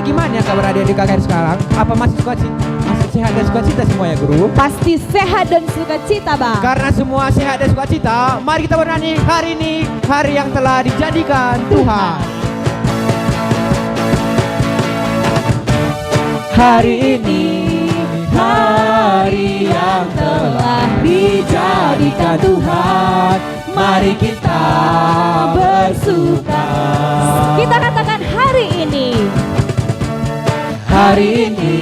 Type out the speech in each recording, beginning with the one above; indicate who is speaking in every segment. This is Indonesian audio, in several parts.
Speaker 1: Gimana kabar adik-adik KKR sekarang? Apa masih sukacita? Masih sehat dan sukacita semua ya guru?
Speaker 2: Pasti sehat dan sukacita, Bang.
Speaker 1: Karena semua sehat dan sukacita, mari kita bernyanyi hari ini, hari yang telah dijadikan Tuhan.
Speaker 2: Hari ini hari yang telah dijadikan Tuhan, mari kita bersuka. Kita katakan hari ini. Hari ini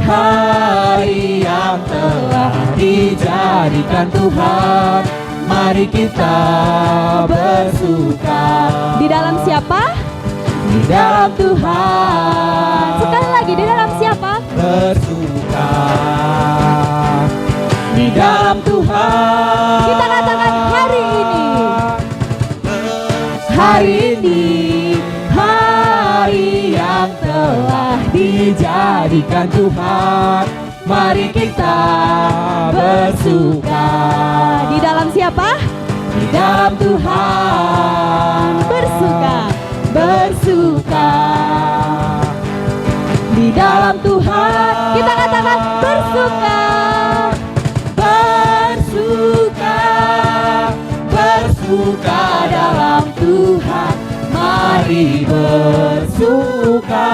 Speaker 2: hari yang telah dijadikan Tuhan, mari kita bersuka. Di dalam siapa? Di dalam Tuhan. Sekali lagi, di dalam siapa?
Speaker 1: Bersuka
Speaker 2: Di dalam Tuhan. Kita katakan hari ini. Hari ini hari yang telah dijadikan Tuhan, mari kita bersuka. Di dalam siapa? Di dalam Tuhan. Bersuka, bersuka. Di dalam Tuhan. Kita katakan bersuka. Bersuka, bersuka dalam Tuhan. Mari bersuka,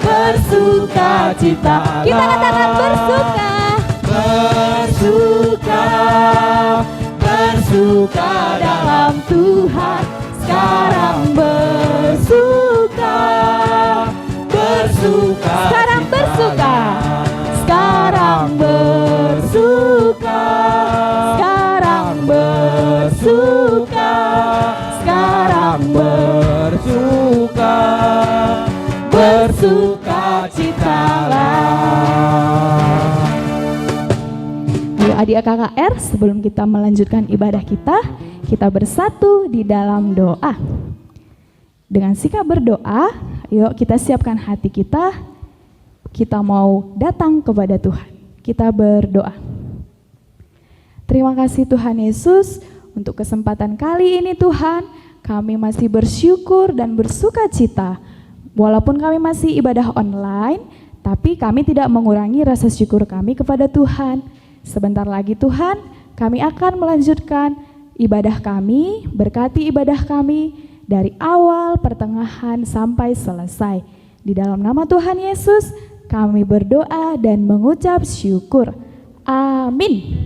Speaker 2: bersuka cita. Kita katakan bersuka. Bersuka, bersuka dalam Tuhan. Sekarang bersuka, bersuka. Sekarang bersuka. Sekarang bersuka. Sekarang bersuka. Sekarang
Speaker 1: bersuka,
Speaker 2: bersuka citalah. Ayo adik KKR, sebelum kita melanjutkan ibadah kita bersatu di dalam doa. Dengan sikap berdoa, yuk kita siapkan hati kita. Kita mau datang kepada Tuhan. Kita berdoa. Terima kasih Tuhan Yesus untuk kesempatan kali ini Tuhan. Kami masih bersyukur dan bersuka cita. Walaupun kami masih ibadah online, tapi kami tidak mengurangi rasa syukur kami kepada Tuhan. Sebentar lagi Tuhan, kami akan melanjutkan ibadah kami, berkati ibadah kami dari awal, pertengahan, sampai selesai. Di dalam nama Tuhan Yesus, kami berdoa dan mengucap syukur. Amin.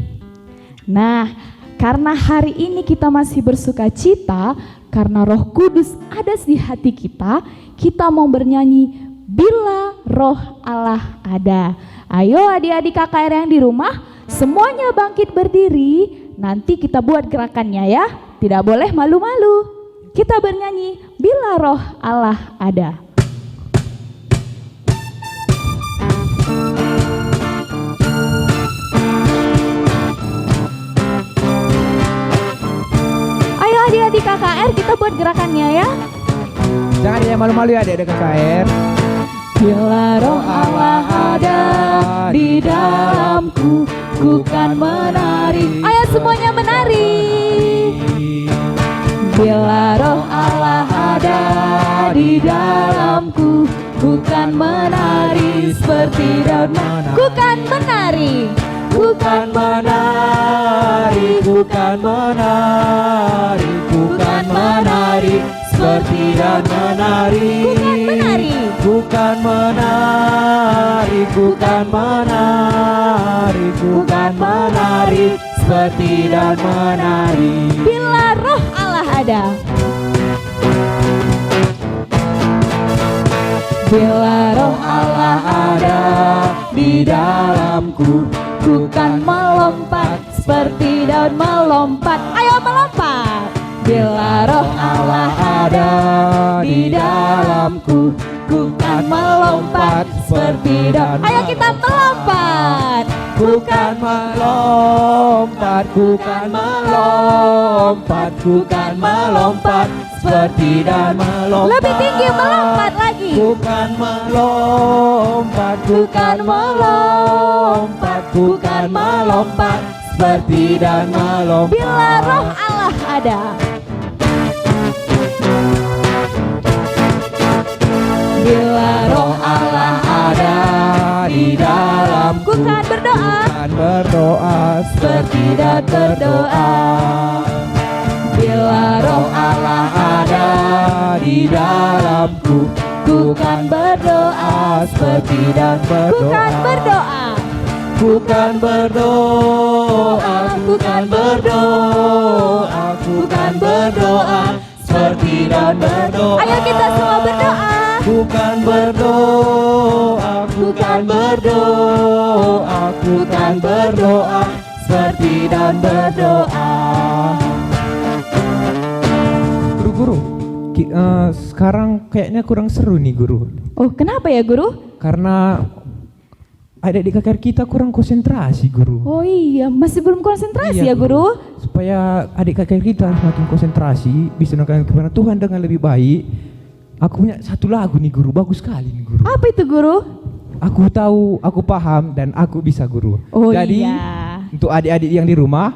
Speaker 2: Nah, karena hari ini kita masih bersuka cita, karena Roh Kudus ada di hati kita mau bernyanyi Bila Roh Allah Ada. Ayo adik-adik KKR yang di rumah, semuanya bangkit berdiri. Nanti kita buat gerakannya ya, tidak boleh malu-malu. Kita bernyanyi Bila Roh Allah Ada. Ayo adik-adik KKR, kita buat gerakannya ya.
Speaker 1: Jangan yang malu-malu ya adik-adik KKR.
Speaker 2: Bila Roh Allah ada di dalamku, ku kan menari. Ayo semuanya menari. Bila Roh Allah ada di dalamku, ku kan menari seperti Daud. Ku kan menari. Ku kan menari. Ku kan menari. Ku kan menari seperti Daud menari. Ku kan menari.
Speaker 1: Bukan menari, bukan menari, bukan menari, seperti dan menari.
Speaker 2: Bila Roh Allah ada. Bila Roh Allah ada di dalamku, ku kan melompat seperti Daud melompat. Ayo melompat. Bila Roh Allah ada di dalamku, ku kan melompat seperti Daud. Ayo kita melompat.
Speaker 1: Ku kan melompat, ku kan melompat, ku kan melompat, seperti dan melompat.
Speaker 2: Lebih tinggi melompat lagi.
Speaker 1: Ku kan melompat, ku kan melompat, ku kan melompat, seperti dan melompat.
Speaker 2: Bila Roh Allah ada. Bila roh Allah ada di dalamku, kan berdoa,
Speaker 1: kan berdoa
Speaker 2: seperti dan berdoa. Bila roh Allah ada di dalamku, ku kan berdoa seperti dan berdoa. Ku kan berdoa,
Speaker 1: ku kan berdoa,
Speaker 2: ku kan berdoa,
Speaker 1: ku kan berdoa seperti dan berdoa.
Speaker 2: Ayo kita semua berdoa.
Speaker 1: Ku kan berdoa, ku kan berdoa, ku kan berdoa seperti dan berdoa. Guru, sekarang kayaknya kurang seru nih guru.
Speaker 2: Oh, kenapa ya guru?
Speaker 1: Karena adik-adik KKR kita kurang konsentrasi guru.
Speaker 2: Oh iya, masih belum konsentrasi ya guru?
Speaker 1: Supaya adik KKR kita semakin konsentrasi, bisa mendengarkan kepada Tuhan dengan lebih baik. Aku punya satu lagu nih guru, bagus sekali nih guru.
Speaker 2: Apa itu guru?
Speaker 1: Aku tahu, aku paham, dan aku bisa guru.
Speaker 2: Oh
Speaker 1: jadi,
Speaker 2: iya.
Speaker 1: untuk adik-adik yang di rumah,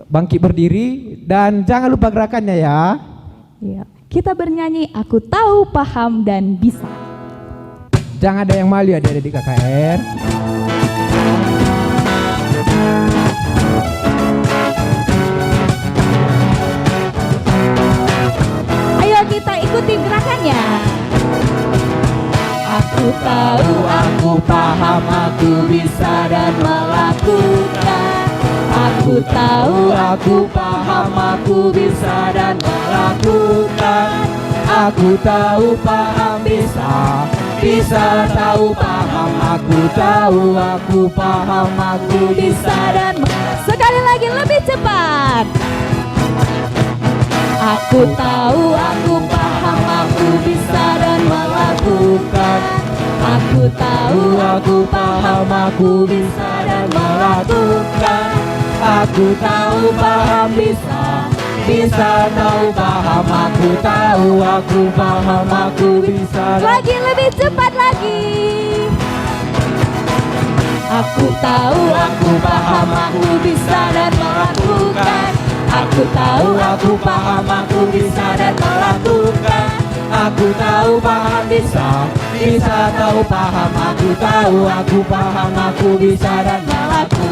Speaker 1: bangkit berdiri dan jangan lupa gerakannya ya.
Speaker 2: Iya. Kita bernyanyi, aku tahu, paham, dan bisa.
Speaker 1: Jangan ada yang malu adik-adik KKR.
Speaker 2: Ayo kita ikuti gerakannya. Aku tahu, aku paham, aku bisa dan melakukan. Aku tahu, aku paham, aku bisa dan melakukan.
Speaker 1: Aku tahu, paham, bisa. Bisa tahu, paham, aku tahu, aku paham, aku
Speaker 2: Bisa dan sekali lagi lebih cepat. Aku tahu, aku paham, aku bisa dan melakukan. Aku tahu, aku paham, aku bisa dan melakukan.
Speaker 1: Aku tahu, paham, bisa. Bisa tahu, paham, aku tahu, aku paham, aku bisa.
Speaker 2: Lagi lebih cepat lagi. Aku tahu, aku paham, aku bisa dan melakukan. Aku tahu, aku paham, aku bisa dan melakukan.
Speaker 1: Aku tahu, paham, bisa. Bisa tahu, paham, aku tahu, aku paham, aku bisa dan melakukan.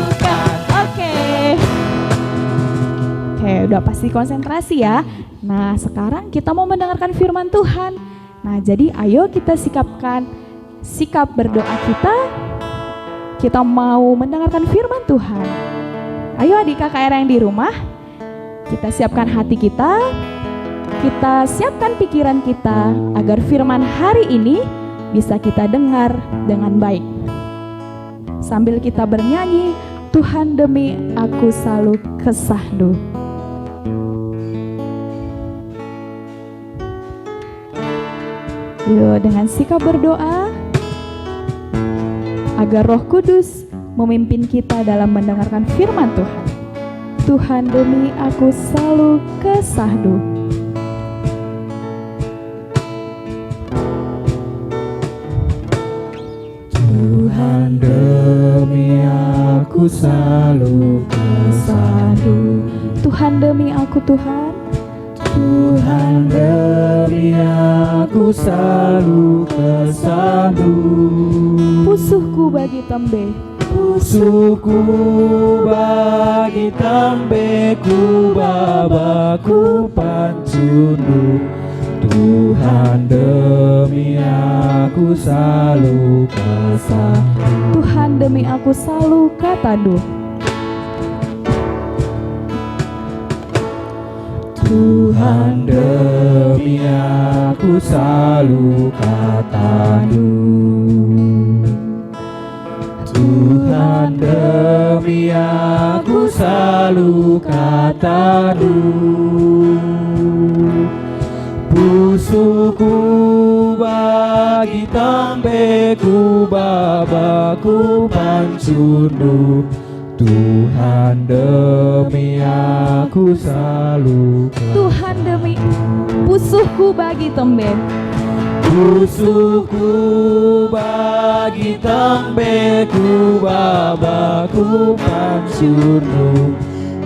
Speaker 2: Oke, udah pasti konsentrasi ya. Nah, sekarang kita mau mendengarkan firman Tuhan. Nah, jadi ayo kita sikapkan sikap berdoa kita. Kita mau mendengarkan firman Tuhan. Ayo adik KKR yang di rumah, kita siapkan hati kita. Kita siapkan pikiran kita agar firman hari ini bisa kita dengar dengan baik. Sambil kita bernyanyi, Tuhan demi aku selalu kesahdu. Yuk, dengan sikap berdoa agar Roh Kudus memimpin kita dalam mendengarkan firman Tuhan. Tuhan demi aku selalu kesahdu.
Speaker 1: Tuhan demi aku selalu kesahdu.
Speaker 2: Tuhan demi aku, Tuhan.
Speaker 1: Tuhan demi aku selalu kesahdu.
Speaker 2: Pusuhku bagi tembe,
Speaker 1: Pusuku bagi tembe, ku babaku pancundu. Tuhan demi aku selalu kesahdu.
Speaker 2: Tuhan demi aku selalu katandu.
Speaker 1: Tuhan demi aku selalu katandu. Tuhan demi aku selalu katandu. Pusuku bagi tembeku, babaku pancundu. Tuhan demi aku selalu.
Speaker 2: Tuhan demi pusuhku bagi tembe,
Speaker 1: Pusuku bagi tembeku, babaku pancundu.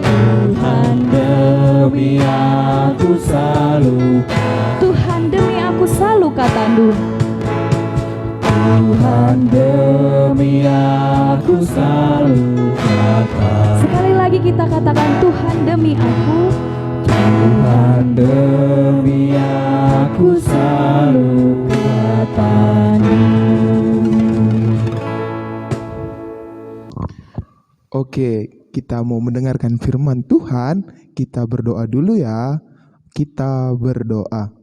Speaker 1: Tuhan demi aku selalu.
Speaker 2: Tuhan demi aku selalu katandu.
Speaker 1: Tuhan demi aku selalu katakan.
Speaker 2: Sekali lagi kita katakan, Tuhan demi aku.
Speaker 1: Tuhan demi aku selalu katakan.
Speaker 3: Oke, kita mau mendengarkan firman Tuhan. Kita berdoa dulu ya. Kita berdoa.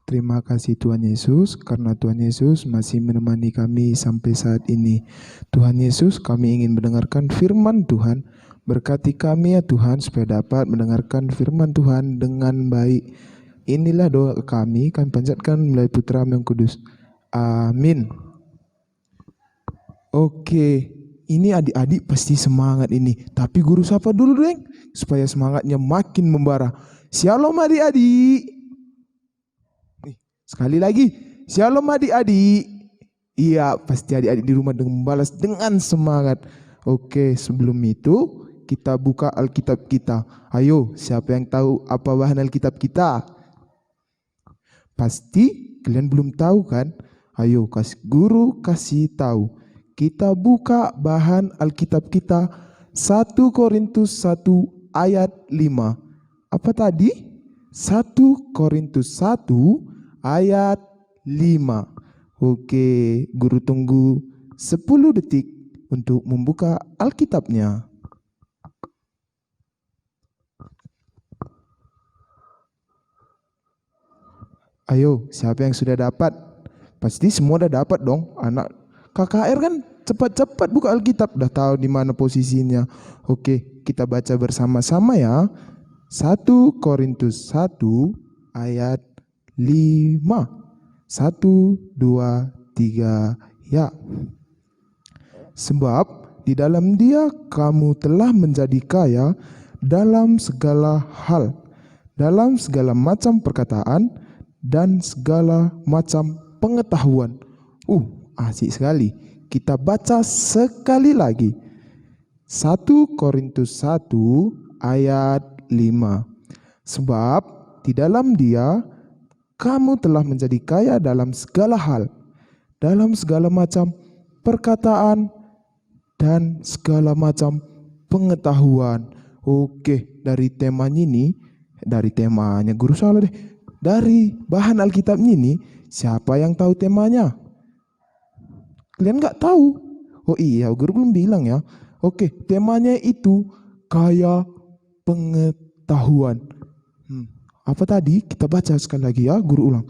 Speaker 3: Terima kasih Tuhan Yesus, karena Tuhan Yesus masih menemani kami sampai saat ini. Tuhan Yesus, kami ingin mendengarkan firman Tuhan. Berkati kami ya Tuhan, supaya dapat mendengarkan firman Tuhan dengan baik. Inilah doa kami panjatkan melalui Putra-Mu yang Kudus. Amin. Oke, ini adik-adik pasti semangat ini. Tapi guru sapa dulu deng, supaya semangatnya makin membara. Shalom adik-adik. Nih, sekali lagi, shalom adik-adik. Iya, pasti adik-adik di rumah membalas dengan semangat. Oke, sebelum itu kita buka Alkitab kita. Ayo, siapa yang tahu apa bahan Alkitab kita? Pasti kalian belum tahu kan? Ayo, guru kasih tahu. Kita buka bahan Alkitab kita 1 Korintus 1 ayat 5. Apa tadi? 1 Korintus 1 ayat 5. Oke, guru tunggu 10 detik untuk membuka Alkitabnya. Ayo, siapa yang sudah dapat? Pasti semua udah dapat dong. Anak KKR kan cepat-cepat buka Alkitab, udah tahu di mana posisinya. Oke, kita baca bersama-sama ya. 1 Korintus 1 ayat 5. 1, 2, 3, ya. Sebab di dalam Dia kamu telah menjadi kaya dalam segala hal, dalam segala macam perkataan dan segala macam pengetahuan. Asik sekali. Kita baca sekali lagi. 1 Korintus 1 ayat 5. Sebab di dalam Dia kamu telah menjadi kaya dalam segala hal, dalam segala macam perkataan dan segala macam pengetahuan. Oke, dari temanya ini, dari temanya guru salah deh. Dari bahan Alkitab ini, siapa yang tahu temanya? Kalian nggak tahu? Oh iya, guru belum bilang ya. Oke, temanya itu kaya pengetahuan. Apa tadi? Kita baca sekali lagi ya, guru ulang.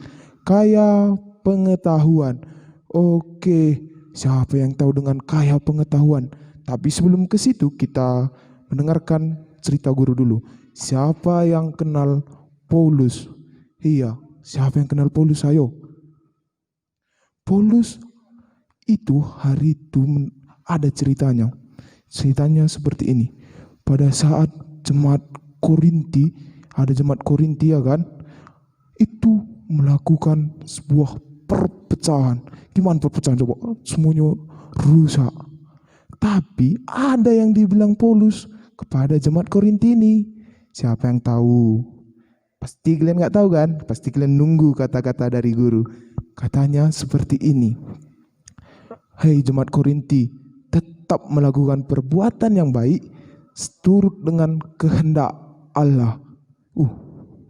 Speaker 3: Kaya pengetahuan. Oke, siapa yang tahu dengan kaya pengetahuan? Tapi sebelum ke situ, kita mendengarkan cerita guru dulu. Siapa yang kenal Paulus? Iya, siapa yang kenal Paulus? Ayo. Paulus itu hari itu ada ceritanya. Ceritanya seperti ini. Pada saat jemaat Korinti, ada jemaat Korinti ya kan, itu melakukan sebuah perpecahan. Gimana perpecahan coba? Semuanya rusak. Tapi ada yang dibilang Paulus kepada jemaat Korinti ini. Siapa yang tahu? Pasti kalian nggak tahu kan? Pasti kalian nunggu kata-kata dari guru. Katanya seperti ini. Hei jemaat Korinti, tetap melakukan perbuatan yang baik seturut dengan kehendak Allah.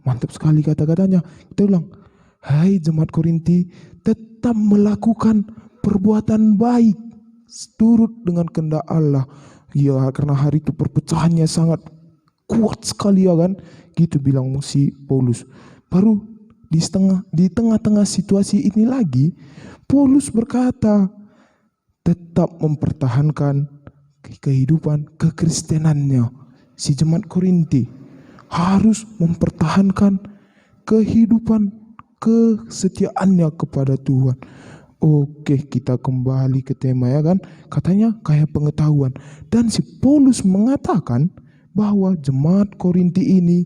Speaker 3: Mantap sekali kata-katanya. Kita ulang. Hai jemaat Korinti, tetap melakukan perbuatan baik seturut dengan kehendak Allah. Ya, karena hari itu perpecahannya sangat kuat sekali ya kan. Gitu bilang si Paulus. Baru di tengah-tengah situasi ini lagi, Paulus berkata, tetap mempertahankan kehidupan kekristenannya. Si jemaat Korinti harus mempertahankan kehidupan kesetiaannya kepada Tuhan. Oke, kita kembali ke tema ya kan. Katanya kaya pengetahuan. Dan si Paulus mengatakan bahwa jemaat Korinti ini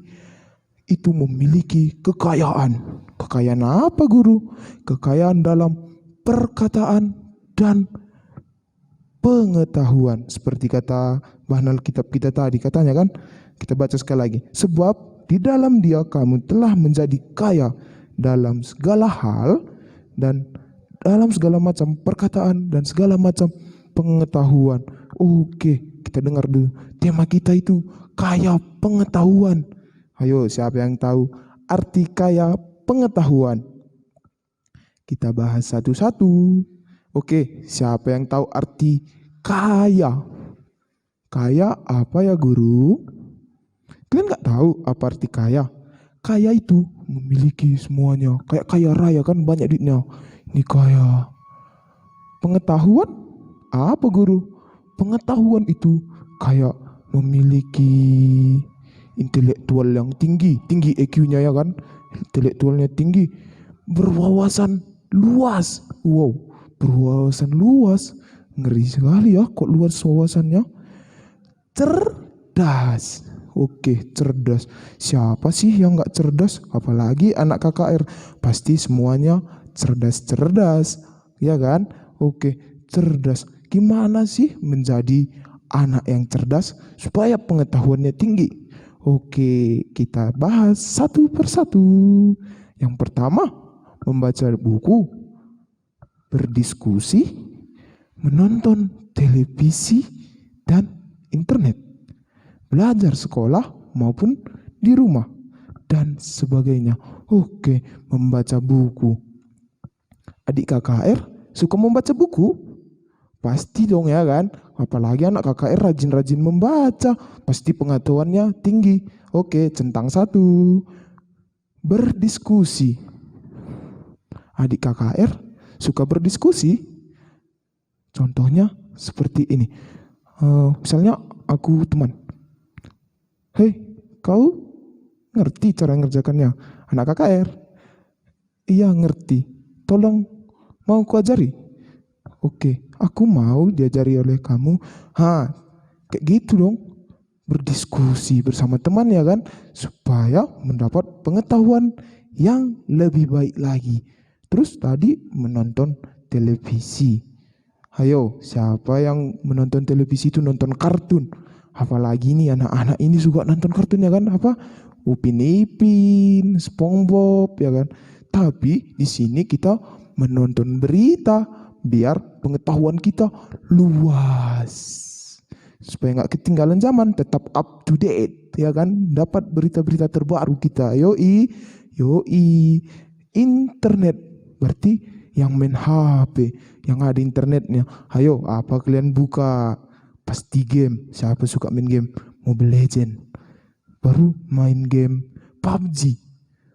Speaker 3: itu memiliki kekayaan. Kekayaan apa guru? Kekayaan dalam perkataan dan pengetahuan. Seperti kata bahan Alkitab kita tadi katanya kan. Kita baca sekali lagi. Sebab di dalam Dia kamu telah menjadi kaya dalam segala hal dan dalam segala macam perkataan dan segala macam pengetahuan. Oke, kita dengar dulu. Tema kita itu kaya pengetahuan. Ayo, siapa yang tahu arti kaya pengetahuan? Kita bahas satu-satu. Oke, siapa yang tahu arti kaya? Kaya apa ya guru? Kalian nggak tahu apa arti kaya? Kaya itu memiliki semuanya. Kayak kaya raya kan, banyak duitnya. Ini kaya. Pengetahuan apa guru? Pengetahuan itu kayak memiliki intelektual yang tinggi EQ-nya ya kan? Intelektualnya tinggi, berwawasan luas. Wow, berwawasan luas. Ngeri sekali ya kok luas wawasannya. Cerdas. Oke, cerdas. Siapa sih yang gak cerdas? Apalagi anak KKR. Pasti semuanya cerdas-cerdas. Ya kan? Oke, cerdas. Gimana sih menjadi anak yang cerdas supaya pengetahuannya tinggi? Oke, kita bahas satu persatu. Yang pertama, membaca buku, berdiskusi, menonton televisi dan internet, belajar sekolah maupun di rumah dan sebagainya. Oke, membaca buku. Adik KKR suka membaca buku? Pasti dong ya kan? Apalagi anak KKR rajin-rajin membaca, pasti pengetahuannya tinggi. Oke, centang satu. Berdiskusi. Adik KKR suka berdiskusi? Contohnya seperti ini. Misalnya aku teman. Hei, kau ngerti cara ngerjakannya? Anak KKR. Iya ngerti. Tolong, mau ku ajari? Oke, aku mau diajari oleh kamu. Kayak gitu dong. Berdiskusi bersama teman ya kan? Supaya mendapat pengetahuan yang lebih baik lagi. Terus tadi menonton televisi. Ayo, siapa yang menonton televisi itu nonton kartun? Apalagi nih anak-anak ini suka nonton kartun ya kan? Apa? Upin Ipin, SpongeBob ya kan? Tapi di sini kita menonton berita biar pengetahuan kita luas. Supaya nggak ketinggalan zaman, tetap up to date ya kan? Dapat berita-berita terbaru kita. Yoi. Internet berarti yang main HP, yang ada internetnya. Ayo, apa kalian buka? Pasti game. Siapa suka main game? Mobile Legend. Baru main game PUBG.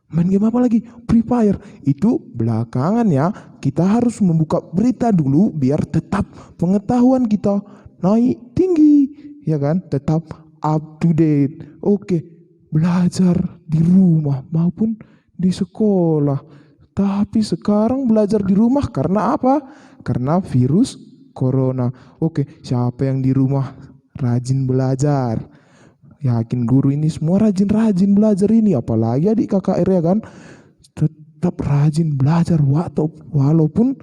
Speaker 3: Main game apa lagi? Free Fire. Itu belakangan ya. Kita harus membuka berita dulu biar tetap pengetahuan kita naik tinggi. Ya kan? Tetap up to date. Oke. Belajar di rumah maupun di sekolah. Tapi sekarang belajar di rumah karena apa? Karena virus Corona. Oke, siapa yang di rumah rajin belajar? Yakin guru ini semua rajin-rajin belajar ini. Apalagi adik KKR ya kan? Tetap rajin belajar walaupun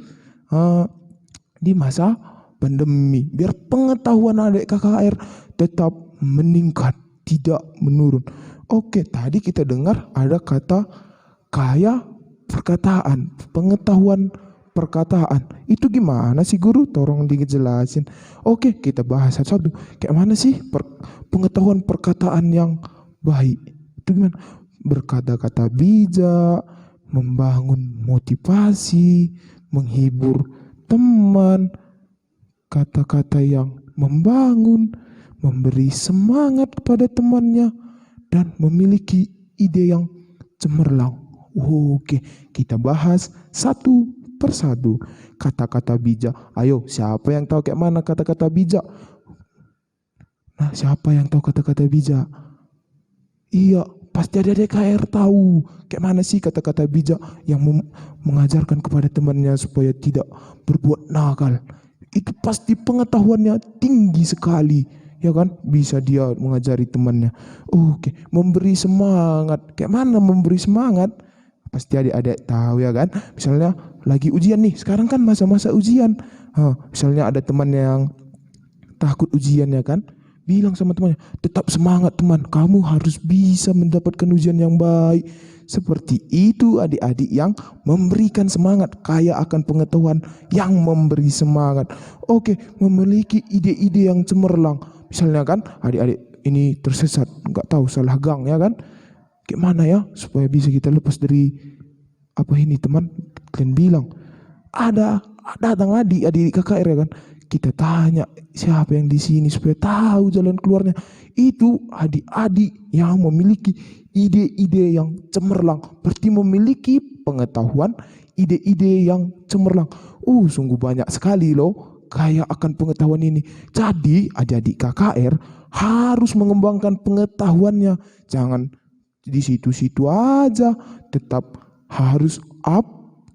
Speaker 3: di masa pandemi. Biar pengetahuan adik KKR tetap meningkat, tidak menurun. Oke, tadi kita dengar ada kata kaya perkataan, pengetahuan perkataan. Itu gimana sih guru? Tolong dijelasin. Oke, kita bahas satu-satu. Kayak mana sih pengetahuan perkataan yang baik? Itu gimana? Berkata-kata bijak, membangun motivasi, menghibur teman, kata-kata yang membangun, memberi semangat kepada temannya, dan memiliki ide yang cemerlang. Oke, kita bahas satu persatu. Kata-kata bijak. Ayo, siapa yang tahu kayak mana kata-kata bijak? Nah, siapa yang tahu kata-kata bijak? Iya, pasti ada DKR tahu. Kayak mana sih kata-kata bijak yang mengajarkan kepada temannya supaya tidak berbuat nakal. Itu pasti pengetahuannya tinggi sekali. Ya kan? Bisa dia mengajari temannya. Oke, memberi semangat. Kayak mana memberi semangat? Pasti adik-adik tahu ya kan. Misalnya lagi ujian nih. Sekarang kan masa-masa ujian. Misalnya ada teman yang takut ujian ya kan. Bilang sama temannya, tetap semangat teman. Kamu harus bisa mendapatkan ujian yang baik. Seperti itu adik-adik yang memberikan semangat, kaya akan pengetahuan yang memberi semangat. Oke, memiliki ide-ide yang cemerlang. Misalnya kan adik-adik ini tersesat, nggak tahu salah gang ya kan. Gimana ya supaya bisa kita lepas dari apa ini teman? Kalian bilang ada datang adik KKR ya kan. Kita tanya siapa yang di sini supaya tahu jalan keluarnya. Itu adik-adik yang memiliki ide-ide yang cemerlang, berarti memiliki pengetahuan, ide-ide yang cemerlang. Sungguh banyak sekali loh kaya akan pengetahuan ini. Jadi adik-adik KKR harus mengembangkan pengetahuannya. Jangan di situ-situ aja, tetap harus up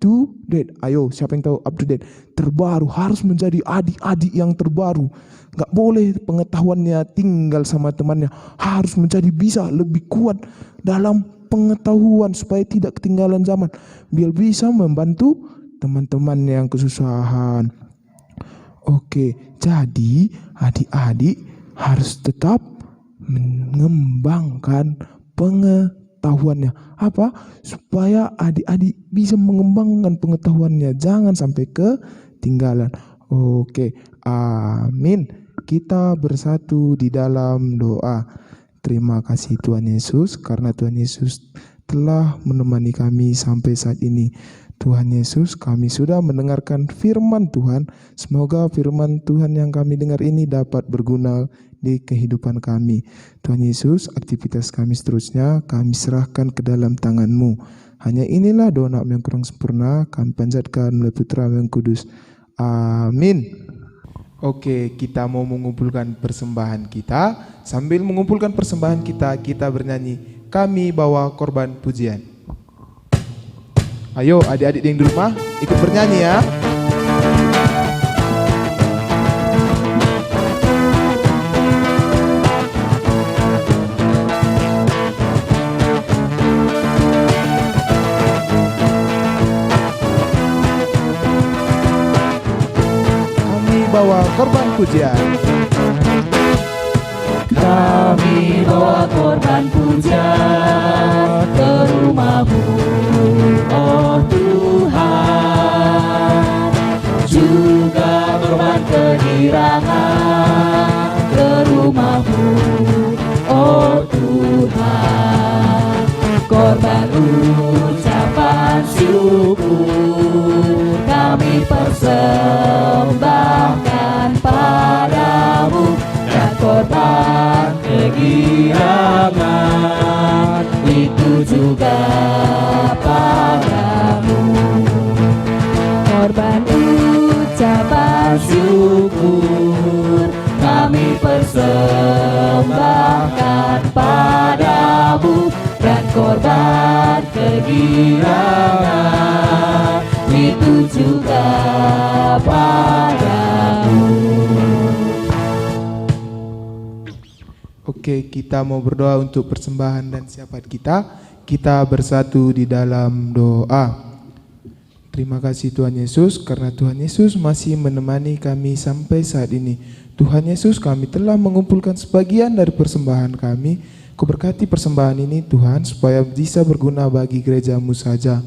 Speaker 3: to date. Ayo, siapa yang tahu up to date? Terbaru, harus menjadi adik-adik yang terbaru. Gak boleh pengetahuannya tinggal sama temannya, harus menjadi bisa lebih kuat dalam pengetahuan supaya tidak ketinggalan zaman, biar bisa membantu teman-teman yang kesusahan. Oke, jadi adik-adik harus tetap mengembangkan pengetahuannya. Apa? Supaya adik-adik bisa mengembangkan pengetahuannya, jangan sampai ketinggalan. Oke, amin. Kita bersatu di dalam doa. Terima kasih Tuhan Yesus, karena Tuhan Yesus telah menemani kami sampai saat ini. Tuhan Yesus, kami sudah mendengarkan firman Tuhan. Semoga firman Tuhan yang kami dengar ini dapat berguna di kehidupan kami. Tuhan Yesus, aktivitas kami seterusnya kami serahkan ke dalam tangan-Mu. Hanya inilah doa yang kurang sempurna, kami panjatkan melalui Putra yang kudus. Amin. Oke, kita mau mengumpulkan persembahan kita. Sambil mengumpulkan persembahan kita, kita bernyanyi, kami bawa korban pujian. Ayo adik-adik yang di rumah ikut bernyanyi ya. Bawa korban pujian.
Speaker 1: Kami bawa korban pujian ke rumah-Mu, oh Tuhan. Juga korban kegirangan ke rumah-Mu, oh Tuhan. Korban ucapan syukur kami persembahkan padamu, dan korban kegirangan itu juga padamu. Korban ucapan syukur kami persembahkan padamu, dan korban kegirangan itu juga padamu.
Speaker 3: Oke, kita mau berdoa untuk persembahan dan siapan kita. Kita bersatu di dalam doa. Terima kasih Tuhan Yesus, karena Tuhan Yesus masih menemani kami sampai saat ini. Tuhan Yesus, kami telah mengumpulkan sebagian dari persembahan kami. Kau berkati persembahan ini Tuhan, supaya bisa berguna bagi gereja-Mu saja.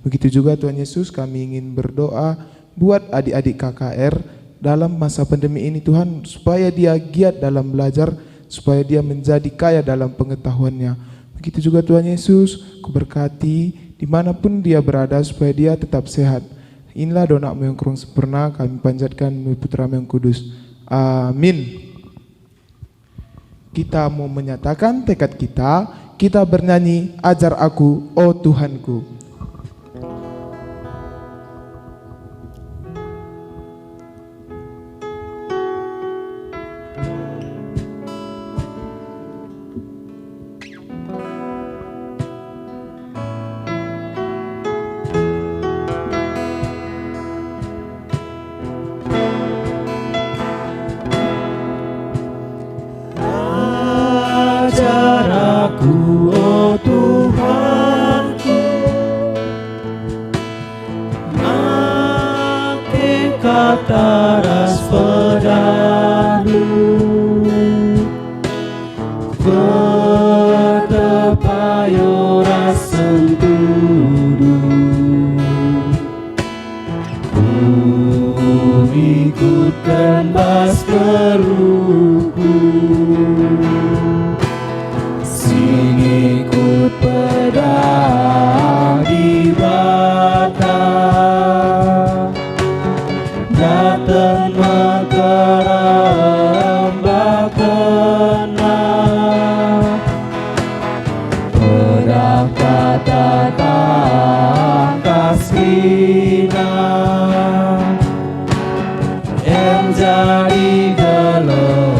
Speaker 3: Begitu juga Tuhan Yesus, kami ingin berdoa buat adik-adik KKR dalam masa pandemi ini Tuhan, supaya dia giat dalam belajar, supaya dia menjadi kaya dalam pengetahuannya. Begitu juga Tuhan Yesus, Kau berkati dimanapun dia berada, supaya dia tetap sehat. Inilah doa-Mu yang kurang sempurna, kami panjatkan melalui Putra-Mu yang kudus. Amin. Kita mau menyatakan tekad kita bernyanyi, ajar aku, oh Tuhanku.
Speaker 1: Ajar aku, oh Tuhanku, seruku. Sing ikut pedang di bata, datang mekerembak kena, pedang kata tangkas kina, yang jadi gelementar.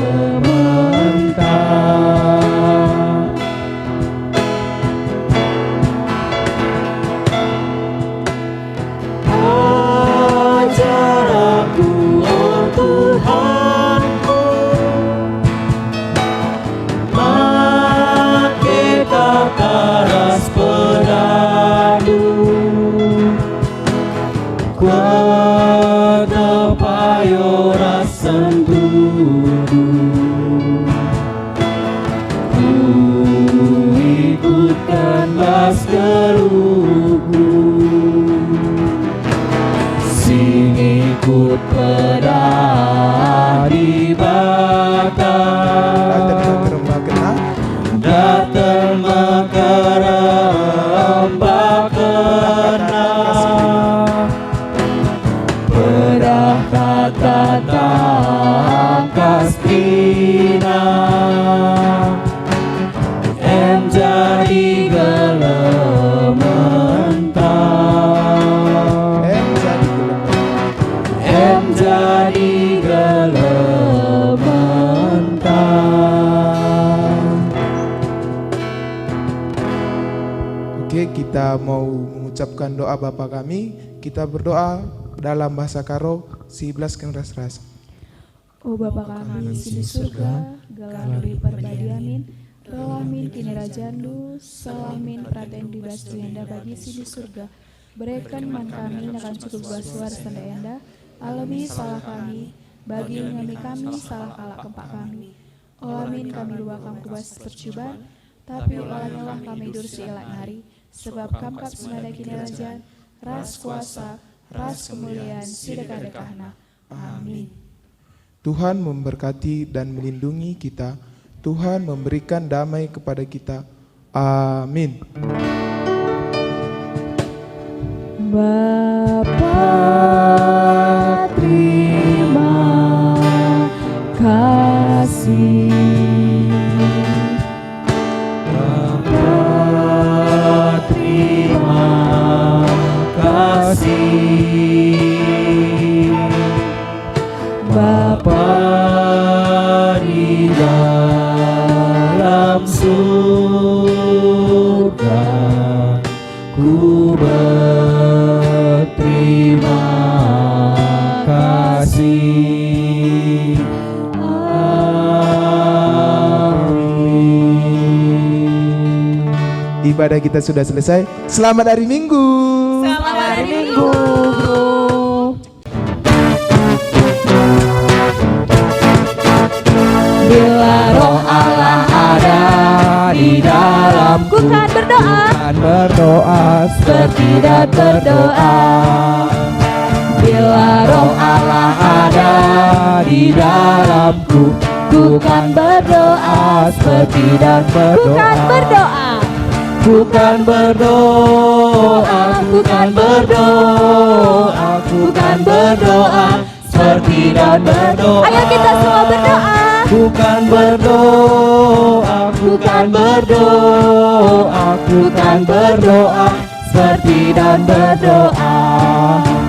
Speaker 1: Ajar aku, oh Tuhanku, make takaras pedangmu, kuat payoras sentudu, ku ikutkan baskeluku. Sing ikut pedang di bata, datang mekerembak kena, pedang kata tangkas pina, em jadi gelementar, em jadi gelementar.
Speaker 3: Oke, kita mau mengucapkan doa Bapa kami. Kita berdoa dalam bahasa Karo 11 ras.
Speaker 2: O Bapa kami di surga, gelarui perbadiamin, relamin kini rajandu, salamin praten di basuyenda bagi di surga. Berikan man kami akan cukup basuar sendayanda, alami salah kami, bagi kami salah kalak kempak kami. Olamin kami luar kami kubas percobaan, tapi olah nyawa kami dursi elak hari, sebab kamkap senada kini rajan, ras kuasa, ras kemuliaan, sidekah-dekahna. Amin.
Speaker 3: Tuhan memberkati dan melindungi kita. Tuhan memberikan damai kepada kita. Amin.
Speaker 2: Bapa terima kasih,
Speaker 1: Bapa terima kasih, Bapa di dalam surga, ku berterima kasih. Amin.
Speaker 3: Ibadah kita sudah selesai. Selamat hari Minggu.
Speaker 2: Selamat hari Minggu.
Speaker 1: Bila roh Allah ada di dalamku,
Speaker 2: Bukan berdoa,
Speaker 1: kan berdoa seperti dan berdoa. Bila roh Allah ada di dalamku, bukan berdoa seperti dan berdoa.
Speaker 2: bukan berdoa,
Speaker 1: Bukan berdoa, bukan berdoa, bukan berdoa seperti dan berdoa.
Speaker 2: Ayo kita semua berdoa.
Speaker 1: Bukan berdoa, bukan berdoa, bukan berdoa seperti dan berdoa.